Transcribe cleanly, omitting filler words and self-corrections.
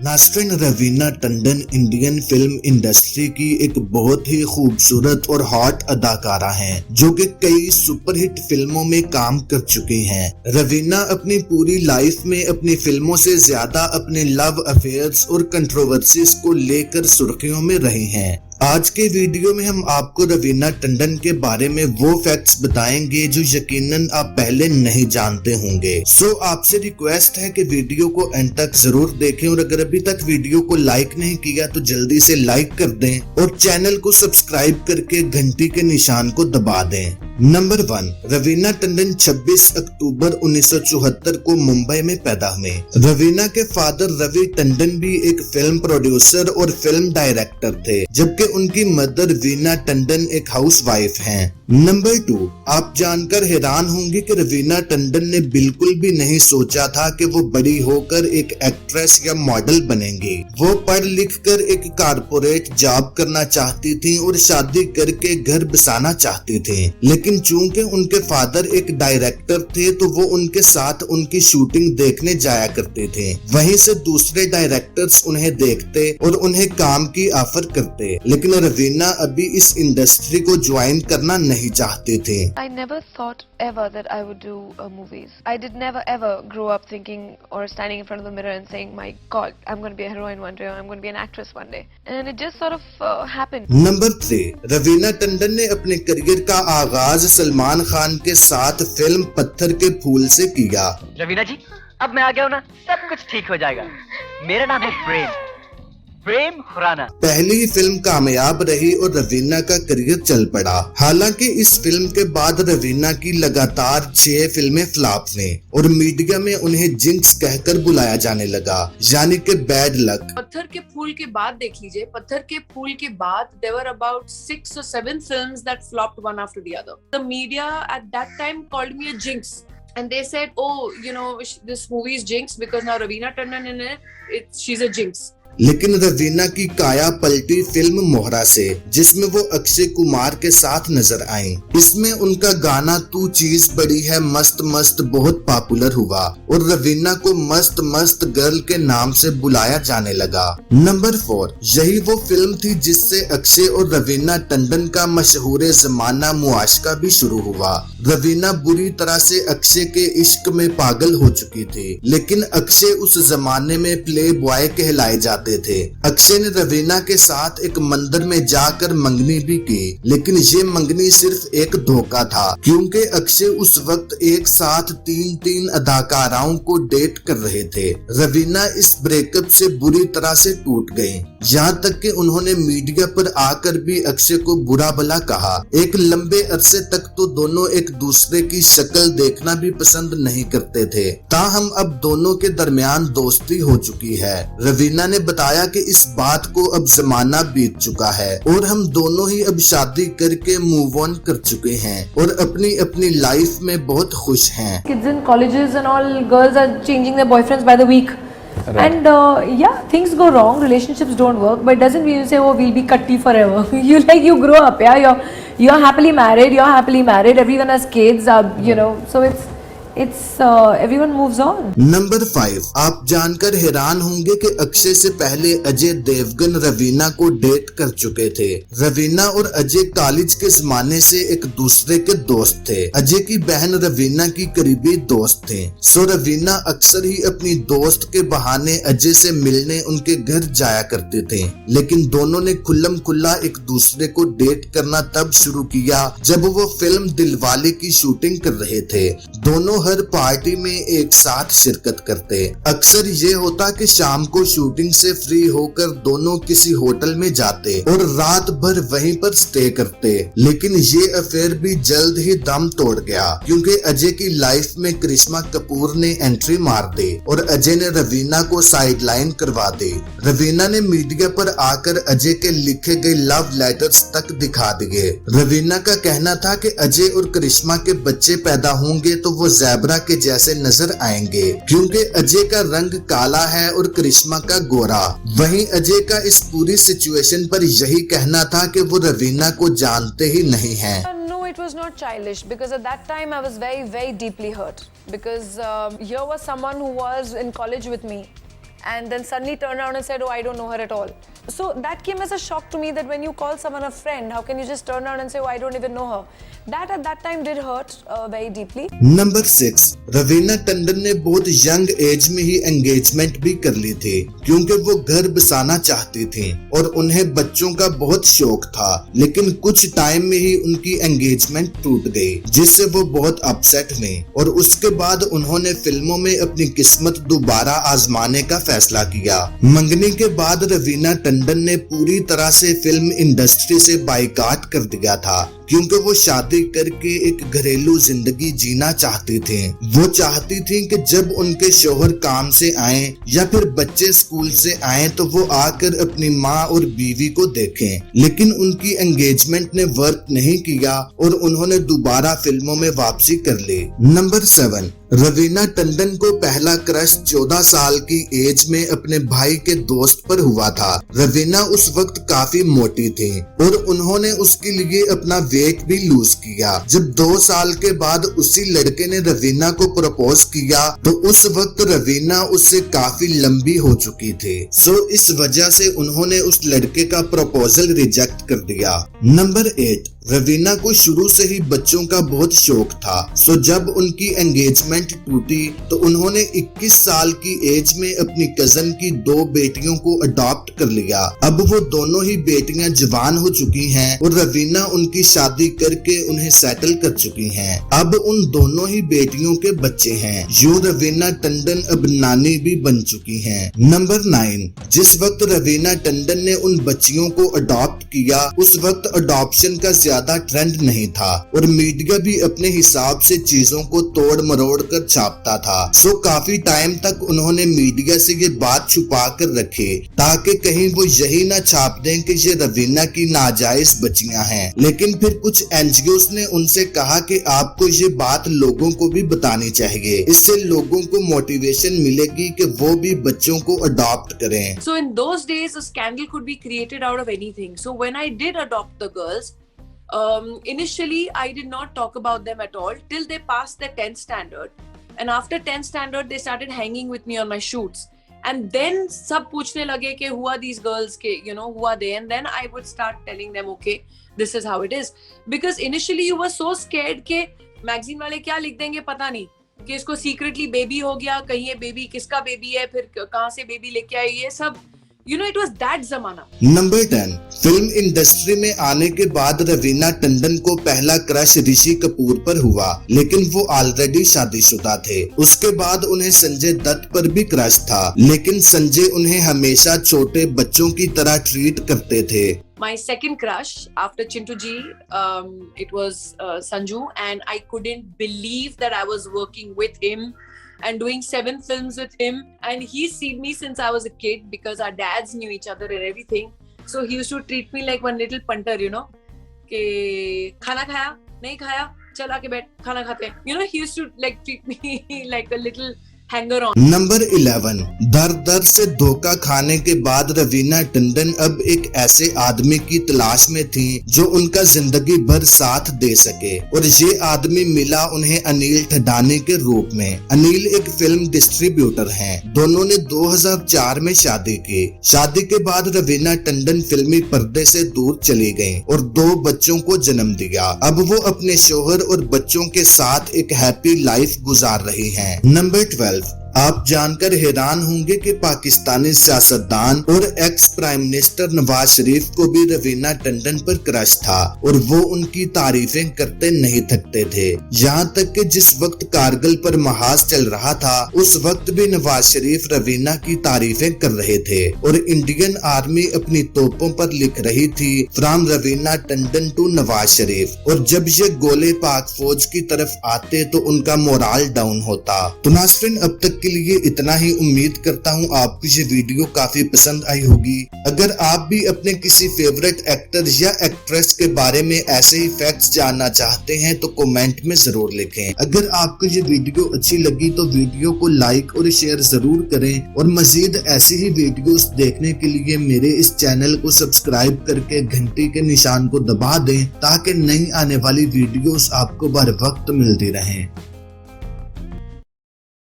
नाज़रीन, Raveena Tandon Indian film industry की एक बहुत ही खूबसूरत और हॉट अदाकारा हैं, जो कि कई सुपरहिट फिल्मों में काम कर चुकी हैं। रवीना अपनी पूरी लाइफ में अपनी फिल्मों से ज्यादा अपने लव अफेयर्स और कंट्रोवर्सीज को लेकर सुर्खियों में रही हैं। आज के वीडियो में हम आपको रवीना टंडन के बारे में वो फैक्ट्स बताएंगे जो यकीनन आप पहले नहीं जानते होंगे। सो आपसे रिक्वेस्ट है कि वीडियो को एंड तक जरूर देखें और अगर अभी तक वीडियो को लाइक नहीं किया तो जल्दी से लाइक कर दें और चैनल को सब्सक्राइब करके घंटी के निशान को दबा दें। नंबर 1, रवीना टंडन 26 अक्टूबर 1974 को मुंबई में पैदा हुए। रवीना के फादर रवि टंडन भी एक फिल्म प्रोड्यूसर और फिल्म डायरेक्टर थे, जबकि उनकी मदर वीना टंडन एक हाउसवाइफ हैं। नंबर 2, आप जानकर हैरान होंगे कि रवीना टंडन ने बिल्कुल भी नहीं सोचा था कि वो बड़ी होकर एक एक्ट्रेस या मॉडल बनेंगी। वो पढ़ लिख कर एक कारपोरेट जॉब करना चाहती थी और शादी करके घर बसाना चाहती थी, लेकिन चूंकि उनके फादर एक डायरेक्टर थे तो वो उनके साथ उनकी शूटिंग देखने जाया करते थे। वहीं से दूसरे डायरेक्टर्स उन्हें देखते और उन्हें काम की ऑफर करते, लेकिन रवीना अभी इस इंडस्ट्री को ज्वाइन करना नहीं चाहते थे। I never thought ever that I would do movies. I did never ever grow up thinking or standing in front of the mirror and saying, "My God, I'm going to be a heroine one day, or I'm going to be an actress one day." And it just sort of happened. Number 3, Raveena Tandon ने अपने career का आगाज सलमान खान के साथ film पत्थर के फूल से किया। रवीना जी, अब मैं आ गया हूँ ना, सब कुछ ठीक हो जाएगा। मेरा नाम है प्रेम खुराना। पहली ही फिल्म कामयाब रही और रवीना का करियर चल पड़ा। हालांकि इस फिल्म के बाद रवीना की लगातार 6 फिल्में फ्लॉप हुई और मीडिया में उन्हें जिंक्स कहकर बुलाया जाने लगा, यानी कि बैड लक। पत्थर के फूल के बाद देख लीजिए, पत्थर के फूल के बाद there were about 6 or 7 films that flopped one after the other. The media at that time called me a jinx. And they said, oh, you know, this movie is jinx because now Raveena Tandon in it, she's a jinx. लेकिन रवीना की काया पलटी film मोहरा से, जिसमें वो अक्षय कुमार के साथ नजर आईं। इसमें उनका गाना तू चीज बड़ी है मस्त मस्त बहुत पॉपुलर हुआ और रवीना को मस्त मस्त गर्ल के नाम से बुलाया जाने लगा। नंबर 4, यही वो फिल्म थी जिससे अक्षय और रवीना टंडन का मशहूर जमाना मुआशका भी शुरू हुआ। रवीना बुरी तरह से अक्षय के इश्क में पागल हो चुकी थी, लेकिन अक्षय उस जमाने में प्ले बॉय कहलाए जाते थे। अक्षय ने रवीना के साथ एक मंदिर में जाकर मंगनी भी की, लेकिन ये मंगनी सिर्फ एक धोखा था, क्योंकि अक्षय उस वक्त एक साथ 3 अदाकाराओं को डेट कर रहे थे। रवीना इस ब्रेकअप से बुरी तरह से टूट गई, यहाँ तक कि उन्होंने मीडिया पर आकर भी अक्षय को बुरा भला कहा। एक लंबे अरसे तक तो दोनों एक दूसरे की शक्ल देखना भी पसंद नहीं करते थे, ताहम अब दोनों के दरमियान दोस्ती हो चुकी है। रवीना ने बताया कि इस बात को अब जमाना बीत चुका है और हम दोनों ही अब शादी करके मूव ऑन कर चुके हैं और अपनी अपनी लाइफ में बहुत खुश हैं। Kids in colleges and all girls are changing their boyfriends by the week. Right. And yeah, things go wrong, relationships don't work, but it doesn't mean you say, oh, we'll be cutty forever. You grow up, yeah, you're happily married, everyone has kids, you know, so it's everyone moves on. Number 5, आप जानकर हैरान होंगे कि अक्षय से पहले अजय देवगन रवीना को date कर चुके थे। रवीना और अजय कॉलेज के जमाने से एक दूसरे के दोस्त थे। अजय की बहन रवीना की करीबी दोस्त थे, सो रवीना अक्सर ही अपनी दोस्त के बहाने अजय से मिलने उनके घर जाया करते थे, लेकिन दोनों ने खुल्लम खुल्ला एक दूसरे को डेट करना तब शुरू किया जब वो फिल्म दिलवाले की शूटिंग कर रहे थे। दोनों हर पार्टी में एक साथ शिरकत करते। अक्सर ये होता कि शाम को शूटिंग से फ्री होकर दोनों किसी होटल में जाते और रात भर वहीं पर स्टे करते, लेकिन ये अफेयर भी जल्द ही दम तोड़ गया, क्योंकि अजय की लाइफ में करिश्मा कपूर ने एंट्री मार दी और अजय ने रवीना को साइडलाइन करवा दी। रवीना ने मीडिया पर आकर अजय के लिखे गए लव लेटर्स तक दिखा दिए। रवीना का कहना था कि अजय और करिश्मा के बच्चे पैदा होंगे तो वो ज़ेबरा के जैसे नजर आएंगे, क्योंकि अजय का रंग काला है और करिश्मा का गोरा। वहीं अजय का इस पूरी सिचुएशन पर यही कहना था कि वो रवीना को जानते ही नहीं हैं। No, it was not childish because at that time I was very deeply hurt because here was someone who was in college with me and then suddenly turned around and said, oh, I don't know her at all. So that came as a shock to me, that when you call someone a friend, how can you just turn around and say, oh, I don't even know her. That at that time did hurt very deeply. Number 6, Raveena Tandon ने बहुत young age में ही engagement भी कर ली थी, क्योंकि वो घर बसाना चाहती थी और उन्हें बच्चों का बहुत शौक था। लेकिन कुछ टाइम में ही उनकी एंगेजमेंट टूट गई, जिससे वो बहुत अपसेट हुई और उसके बाद उन्होंने फिल्मों में अपनी किस्मत दोबारा आजमाने का फैसला किया। मंगनी के बाद रवीना टंडन ने पूरी तरह से फिल्म इंडस्ट्री से बाइकाट कर दिया था, क्योंकि वो शादी करके एक घरेलू जिंदगी जीना चाहती थी। वो चाहती थी कि जब उनके शौहर काम से आए या फिर बच्चे स्कूल से आए तो वो आकर अपनी माँ और बीवी को देखें। लेकिन उनकी एंगेजमेंट ने वर्क नहीं किया और उन्होंने दोबारा फिल्मों में वापसी कर ली। नंबर 7, रवीना टंडन को पहला क्रश 14 साल की एज में अपने भाई के दोस्त पर हुआ था। रवीना उस वक्त काफी मोटी थी और उन्होंने उसके लिए अपना वेट भी लूज किया। जब 2 साल के बाद उसी लड़के ने रवीना को प्रपोज किया तो उस वक्त रवीना उससे काफी लंबी हो चुकी थी। सो इस वजह से उन्होंने उस लड़के का प्रपोजल रिजेक्ट कर दिया। नंबर 8, रवीना को शुरू से ही बच्चों का बहुत शौक था। सो जब उनकी एंगेजमेंट टूटी तो उन्होंने 21 साल की एज में अपनी कजन की 2 बेटियों को अडॉप्ट कर लिया। अब वो दोनों ही बेटियां जवान हो चुकी हैं और रवीना उनकी शादी करके उन्हें सेटल कर चुकी हैं। अब उन दोनों ही बेटियों के बच्चे हैं। यूं रवीना टंडन अब नानी भी बन चुकी हैं। नंबर 9, जिस वक्त रवीना टंडन ने उन बच्चियों को अडॉप्ट किया उस वक्त अडॉप्शन का ज्यादा ट्रेंड नहीं था और मीडिया भी अपने हिसाब से चीजों को तोड़ मरोड़ कर छापता था। सो काफी टाइम तक उन्होंने मीडिया से ये बात छुपा कर रखी ताकि कहीं वो यही ना छाप दें कि ये रवीना की नाजायज बच्चियां हैं। लेकिन फिर कुछ एनजीओस ने उनसे कहा कि आपको ये बात लोगों को भी बतानी चाहिए, इससे लोगों को मोटिवेशन मिलेगी कि वो भी बच्चों को अडॉप्ट करें। So in those days, a scandal could be created out of anything. So when I did adopt the girls, initially I did not talk about them at all till they passed their 10th standard. And after 10th standard, they started hanging with me on my shoots. And then सब पूछने लगे कि who are these girls, के who are they? And then I would start telling them, okay, this is how it is. Because initially you were so scared कि magazine वाले क्या लिख देंगे पता नहीं, कि इसको secretly बेबी हो गया, कहीं ये बेबी किसका बेबी है, फिर कहाँ से बेबी लेके आई, ये सब it was that जमाना। नंबर 10, फिल्म इंडस्ट्री में आने के बाद रवीना टंडन को पहला क्रश ऋषि कपूर पर हुआ, लेकिन वो ऑलरेडी शादीशुदा थे। उसके बाद उन्हें संजय दत्त पर भी क्रश था, लेकिन संजय उन्हें हमेशा छोटे बच्चों की तरह ट्रीट करते थे। My second crush after Chintu ji, it was Sanju, and I couldn't believe that I was working with him and doing 7 films with him, and he's seen me since I was a kid because our dads knew each other and everything. So he used to treat me like one little punter, कि खाना खाया नहीं खाया चल आके बैठ खाना खाते हैं, he used to like treat me like a little hanger on. Number 11, दर दर से धोखा खाने के बाद रवीना टंडन अब एक ऐसे आदमी की तलाश में थी जो उनका जिंदगी भर साथ दे सके, और ये आदमी मिला उन्हें अनिल ठडानी के रूप में। अनिल एक फिल्म डिस्ट्रीब्यूटर हैं। दोनों ने 2004 में शादी की। शादी के बाद रवीना टंडन फिल्मी पर्दे से दूर चली गयी और 2 बच्चों को जन्म दिया। अब वो अपने शौहर और बच्चों के साथ एक हैप्पी लाइफ गुजार रही हैं। नंबर 12, आप जानकर हैरान होंगे कि पाकिस्तानी सियासतदान और ex prime minister Nawaz Sharif को भी रवीना टंडन पर क्रश था और वो उनकी तारीफें करते नहीं थकते थे। यहाँ तक कि जिस वक्त कारगिल पर महाज चल रहा था उस वक्त भी नवाज शरीफ रवीना की तारीफें कर रहे थे और इंडियन आर्मी अपनी तोपों पर लिख रही थी फ्रॉम रवीना टंडन टू नवाज शरीफ, और जब ये गोले पाक फौज की तरफ आते तो उनका मोराल डाउन होता। तो नाज़रीन, अब तक के लिए इतना ही। उम्मीद करता हूँ आपको ये वीडियो काफी पसंद आई होगी। अगर आप भी अपने किसी फेवरेट एक्टर या एक्ट्रेस के बारे में ऐसे ही फैक्ट्स जानना चाहते हैं तो कमेंट में जरूर लिखें। अगर आपको ये वीडियो अच्छी लगी तो वीडियो को लाइक और शेयर जरूर करें और मजीद ऐसी ही वीडियोस देखने के लिए मेरे इस चैनल को सब्सक्राइब करके घंटी के निशान को दबा दें ताकि नई आने वाली वीडियोस आपको बर वक्त मिलती रहें।